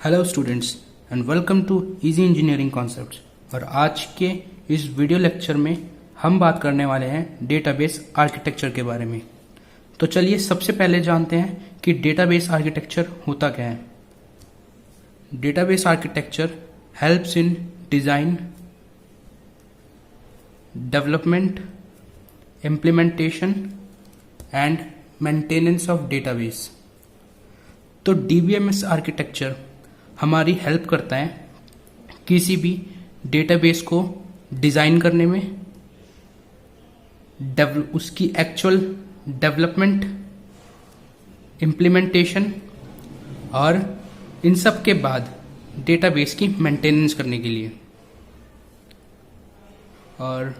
Hello students and welcome to easy engineering concepts. और आज के इस वीडियो लेक्चर में हम बात करने वाले हैं डेटाबेस आर्किटेक्चर के बारे में। तो चलिए सबसे पहले जानते हैं कि डेटाबेस आर्किटेक्चर होता क्या है। Database architecture helps in design, development, implementation and maintenance of database. तो डीबीएमएस आर्किटेक्चर हमारी हेल्प करता है किसी भी डेटाबेस को डिज़ाइन करने में, उसकी एक्चुअल डेवलपमेंट, इम्प्लीमेंटेशन और इन सब के बाद डेटाबेस की मेंटेनेंस करने के लिए। और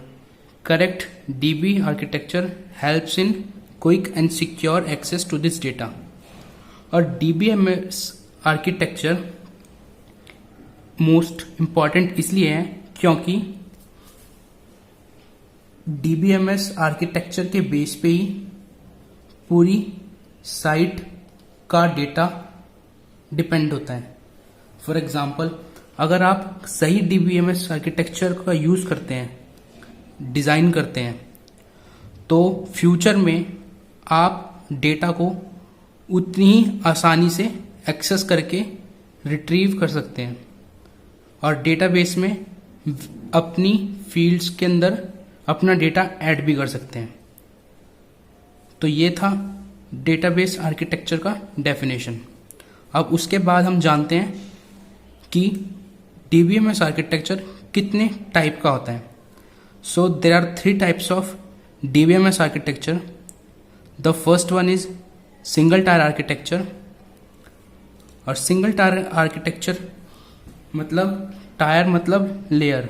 correct DB architecture helps in quick and secure access to this data. और डीबीएमएस आर्किटेक्चर मोस्ट इम्पॉर्टेंट इसलिए है क्योंकि डीबीएमएस आर्किटेक्चर के बेस पे ही पूरी साइट का डेटा डिपेंड होता है। फॉर एग्जांपल, अगर आप सही डीबीएमएस आर्किटेक्चर का यूज करते हैं, डिजाइन करते हैं, तो फ्यूचर में आप डेटा को उतनी ही आसानी से एक्सेस करके रिट्रीव कर सकते हैं और डेटाबेस में अपनी फील्ड्स के अंदर अपना डेटा ऐड भी कर सकते हैं। तो ये था डेटाबेस आर्किटेक्चर का डेफिनेशन। अब उसके बाद हम जानते हैं कि डीबीएमएस आर्किटेक्चर कितने टाइप का होता है। So there are 3 types of DBMS architecture. The first one is single tier architecture. और सिंगल टायर आर्किटेक्चर मतलब टायर मतलब layer.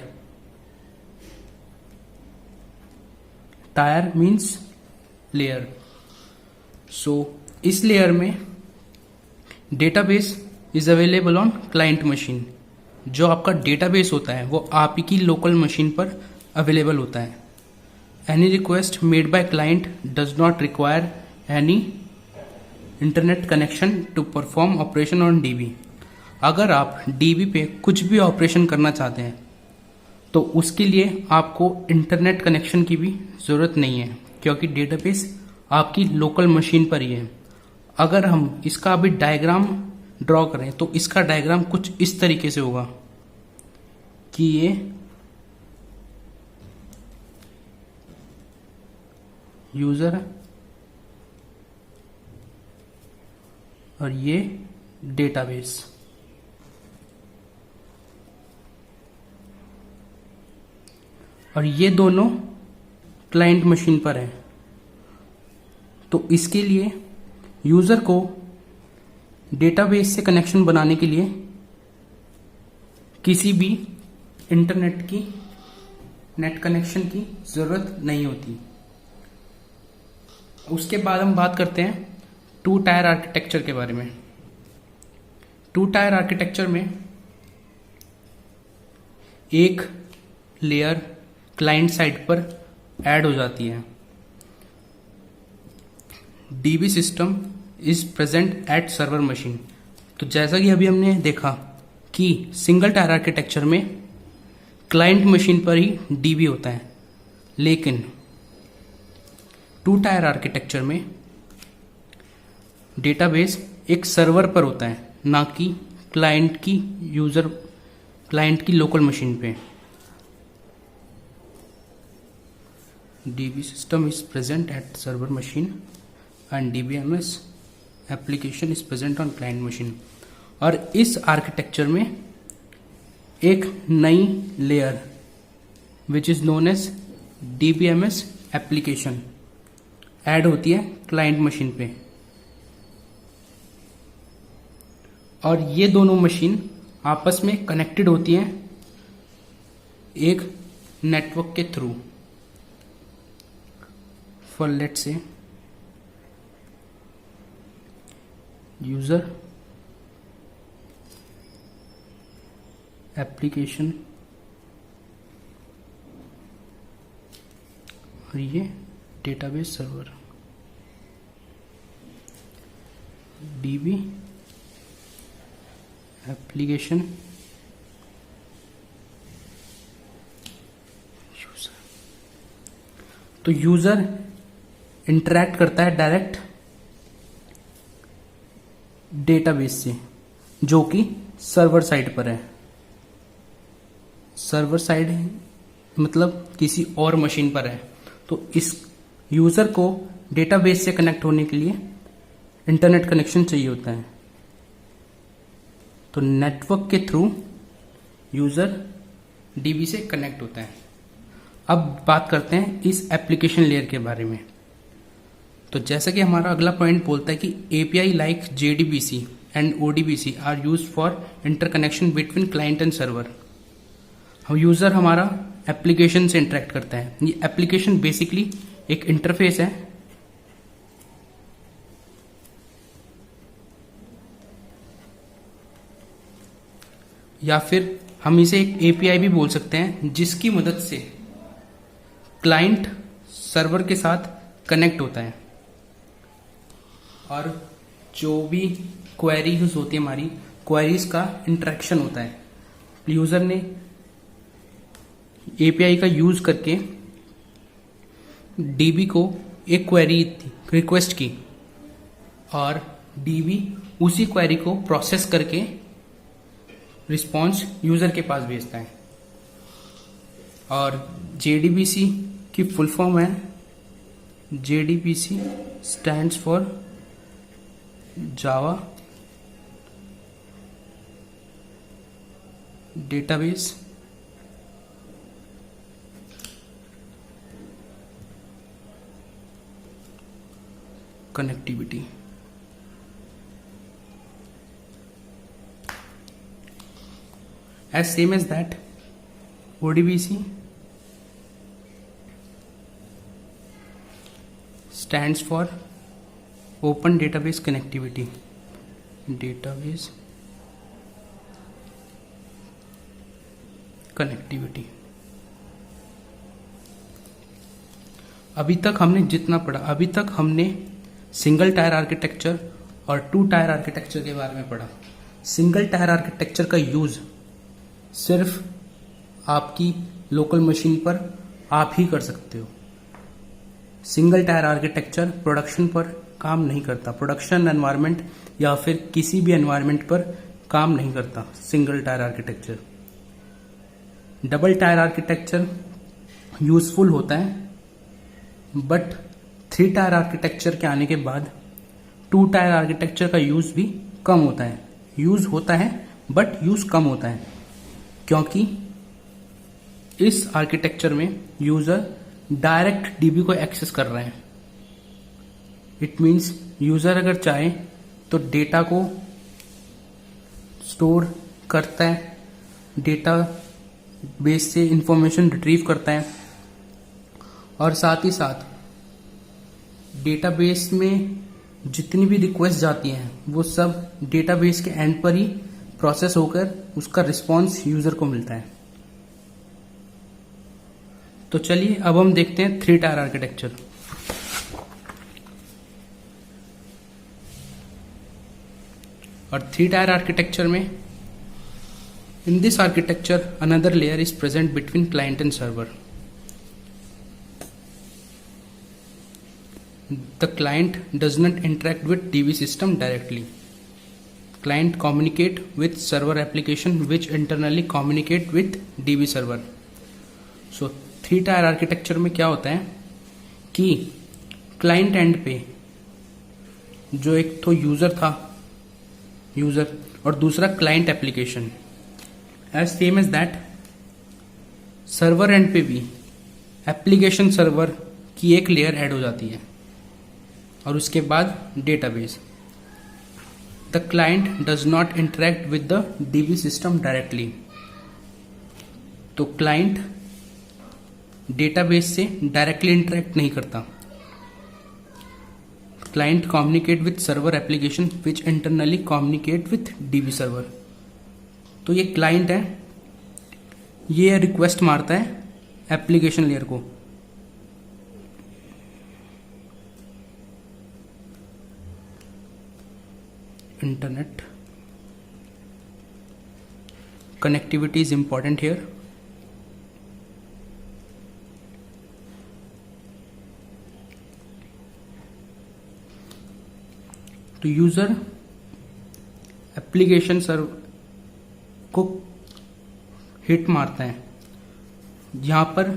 Tier means layer. So इस लेयर में database is available on client machine. जो आपका डेटाबेस होता है वो आप ही की लोकल मशीन पर अवेलेबल होता है। Any request made by client does not require any internet connection to perform operation on DB. अगर आप डीबी पे कुछ भी ऑपरेशन करना चाहते हैं तो उसके लिए आपको इंटरनेट कनेक्शन की भी ज़रूरत नहीं है क्योंकि डेटाबेस आपकी लोकल मशीन पर ही है। अगर हम इसका अभी डायग्राम ड्रॉ करें तो इसका डायग्राम कुछ इस तरीके से होगा कि ये यूज़र है और ये डेटाबेस। और ये दोनों क्लाइंट मशीन पर है। तो इसके लिए यूज़र को डेटाबेस से कनेक्शन बनाने के लिए किसी भी इंटरनेट की नेट कनेक्शन की ज़रूरत नहीं होती। उसके बाद हम बात करते हैं 2 टायर आर्किटेक्चर के बारे में। 2 टायर आर्किटेक्चर में एक लेयर क्लाइंट साइड पर ऐड हो जाती है। DB system is present at server machine. तो जैसा कि अभी हमने देखा कि सिंगल टायर आर्किटेक्चर में क्लाइंट मशीन पर ही डीबी होता है, लेकिन 2 टायर आर्किटेक्चर में डेटाबेस एक सर्वर पर होता है, ना कि क्लाइंट की लोकल मशीन पे। DB system is present at server machine and DBMS application is present on client machine। और इस आर्किटेक्चर में एक नई layer which is known as DBMS application add होती है क्लाइंट मशीन पे। और ये दोनों मशीन आपस में कनेक्टेड होती हैं एक नेटवर्क के through. For let's say user application और ये डेटाबेस सर्वर DB एप्लीकेशन तो यूजर इंटरैक्ट करता है डायरेक्ट डेटाबेस से, जो कि सर्वर साइड पर है। सर्वर साइड मतलब किसी और मशीन पर है। तो इस यूजर को डेटाबेस से कनेक्ट होने के लिए इंटरनेट कनेक्शन चाहिए होता है। तो नेटवर्क के थ्रू यूजर डीबी से कनेक्ट होता है। अब बात करते हैं इस एप्लीकेशन लेयर के बारे में। तो जैसा कि हमारा अगला पॉइंट बोलता है कि API like JDBC and ODBC are used for interconnection between client and server. हम यूजर हमारा एप्लीकेशन से इंटरेक्ट करता है। ये एप्लीकेशन बेसिकली एक इंटरफेस है या फिर हम इसे एक एपीआई भी बोल सकते हैं, जिसकी मदद से क्लाइंट सर्वर के साथ कनेक्ट होता है और जो भी क्वेरीज होती है हमारी क्वेरीज का इंटरेक्शन होता है। यूजर ने एपीआई का यूज करके डीबी को एक क्वेरी रिक्वेस्ट की और डीबी उसी क्वेरी को प्रोसेस करके रिस्पॉन्स यूजर के पास भेजता है। और जेडीबीसी की फुल फॉर्म है, JDBC stands for Java database connectivity. as same as that, ODBC stands for Open Database Connectivity. Database Connectivity. अभी तक हमने जितना पढ़ा, अभी तक हमने सिंगल टायर आर्किटेक्चर और टू टायर आर्किटेक्चर के बारे में पढ़ा। सिंगल टायर आर्किटेक्चर का यूज सिर्फ आपकी लोकल मशीन पर आप ही कर सकते हो। सिंगल टायर आर्किटेक्चर प्रोडक्शन पर काम नहीं करता, प्रोडक्शन एनवायरनमेंट या फिर किसी भी एनवायरनमेंट पर काम नहीं करता single tier architecture. Double tier architecture useful होता है, बट थ्री टायर आर्किटेक्चर के आने के बाद टू टायर आर्किटेक्चर का यूज भी कम होता है। यूज होता है बट यूज कम होता है, क्योंकि इस आर्किटेक्चर में यूजर डायरेक्ट डीबी को एक्सेस कर रहे हैं। इट मीन्स यूजर अगर चाहे तो डेटा को स्टोर करता है, डेटा बेस से इंफॉर्मेशन रिट्रीव करता है और साथ ही साथ डेटाबेस में जितनी भी रिक्वेस्ट जाती हैं वो सब डेटाबेस के एंड पर ही प्रोसेस होकर उसका रिस्पॉन्स यूजर को मिलता है। तो चलिए अब हम देखते हैं थ्री टायर आर्किटेक्चर। और थ्री टायर आर्किटेक्चर में in this architecture another layer is present between client and server. The client does not interact with DB system directly. Client communicate with server application which internally communicate with DB server. So three tier architecture में क्या होता है कि client and पे जो एक तो user था, यूजर, और दूसरा client application, as same as that server end पे भी एप्लीकेशन सर्वर की एक लेयर ऐड हो जाती है और उसके बाद database. The client does not interact with the dB system directly. तो क्लाइंट डेटाबेस से डायरेक्टली इंटरेक्ट नहीं करता। Client communicate with server application which internally communicate with dB server. तो ये क्लाइंट है, ये रिक्वेस्ट मारता है एप्लीकेशन लेयर को, internet connectivity is important here. तो यूजर एप्लीकेशन सर्वर को हिट मारता है। यहां पर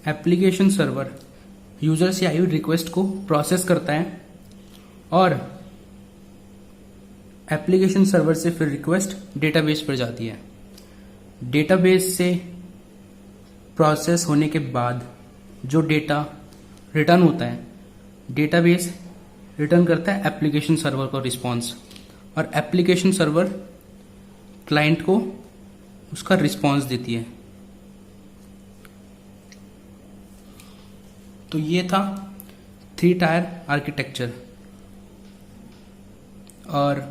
एप्लीकेशन सर्वर यूजर से आई हुई रिक्वेस्ट को प्रोसेस करता है और एप्लीकेशन सर्वर से फिर रिक्वेस्ट डेटाबेस पर जाती है। डेटाबेस से प्रोसेस होने के बाद जो डेटा रिटर्न होता है, डेटाबेस रिटर्न करता है एप्लीकेशन सर्वर को रिस्पॉन्स, और एप्लीकेशन सर्वर क्लाइंट को उसका रिस्पॉन्स देती है। तो ये था 3 टायर आर्किटेक्चर, और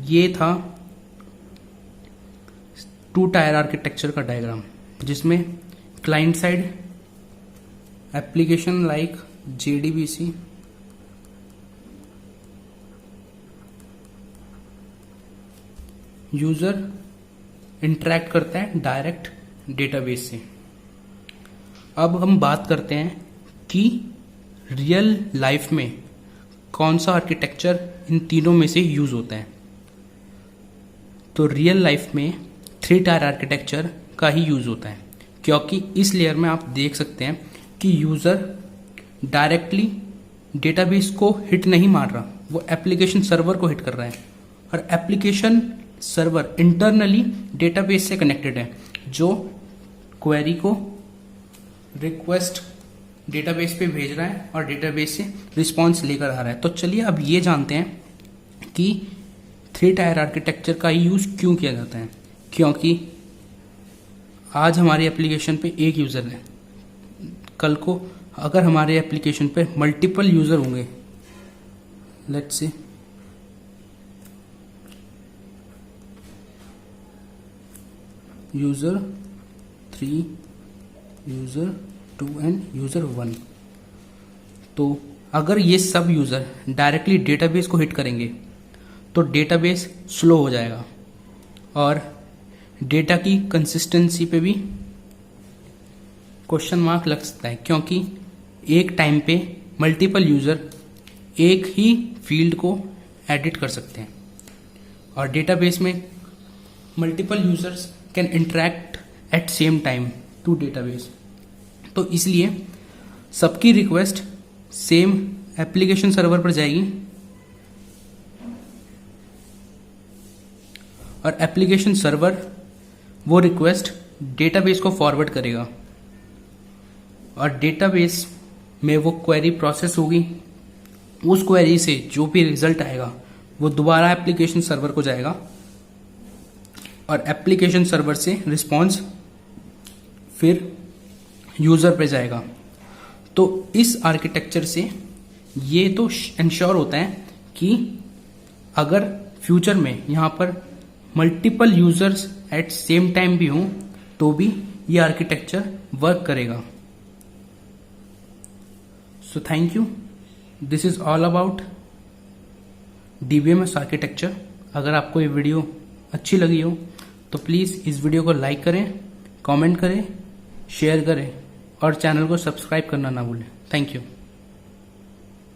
ये था 2 टायर आर्किटेक्चर का डायग्राम, जिसमें client side application like JDBC, user interact करता है डायरेक्ट डेटाबेस से। अब हम बात करते हैं कि रियल लाइफ में कौन सा आर्किटेक्चर इन तीनों में से यूज होता है। तो रियल लाइफ में 3 टायर आर्किटेक्चर का ही यूज होता है, क्योंकि इस लेयर में आप देख सकते हैं कि यूजर डायरेक्टली डेटाबेस को हिट नहीं मार रहा, वो एप्लीकेशन सर्वर को हिट कर रहा है, और एप्लीकेशन सर्वर इंटरनली डेटाबेस से कनेक्टेड है, जो क्वेरी को रिक्वेस्ट डेटाबेस पे भेज रहा है और डेटाबेस से रिस्पॉन्स लेकर आ रहा है। तो चलिए अब ये जानते हैं कि 3 टायर आर्किटेक्चर का यूज क्यों किया जाता है। क्योंकि आज हमारे एप्लीकेशन पे एक यूजर है, कल को अगर हमारे एप्लीकेशन पे मल्टीपल यूजर होंगे, let's say user 3, user 2 and user 1, तो अगर ये सब यूजर डायरेक्टली डेटाबेस को हिट करेंगे तो डेटाबेस स्लो हो जाएगा और डेटा की कंसिस्टेंसी पे भी क्वेश्चन मार्क लग सकता है, क्योंकि एक टाइम पे मल्टीपल यूजर एक ही फील्ड को एडिट कर सकते हैं, और डेटाबेस में multiple users can interact at same time to database. तो इसलिए सबकी रिक्वेस्ट सेम एप्लीकेशन सर्वर पर जाएगी और एप्लीकेशन सर्वर वो रिक्वेस्ट डेटाबेस को फॉरवर्ड करेगा और डेटाबेस में वो क्वेरी प्रोसेस होगी। उस क्वेरी से जो भी रिजल्ट आएगा वो दोबारा एप्लीकेशन सर्वर को जाएगा और एप्लीकेशन सर्वर से रिस्पॉन्स फिर यूजर पे जाएगा। तो इस आर्किटेक्चर से ये तो इंश्योर होता है कि अगर फ्यूचर में यहाँ पर multiple users at same time भी हों तो भी ये आर्किटेक्चर वर्क करेगा। So thank you, this is all about DBMS architecture. अगर आपको ये वीडियो अच्छी लगी हो तो प्लीज़ इस वीडियो को लाइक करें, कमेंट करें, शेयर करें और चैनल को सब्सक्राइब करना ना भूलें। Thank you.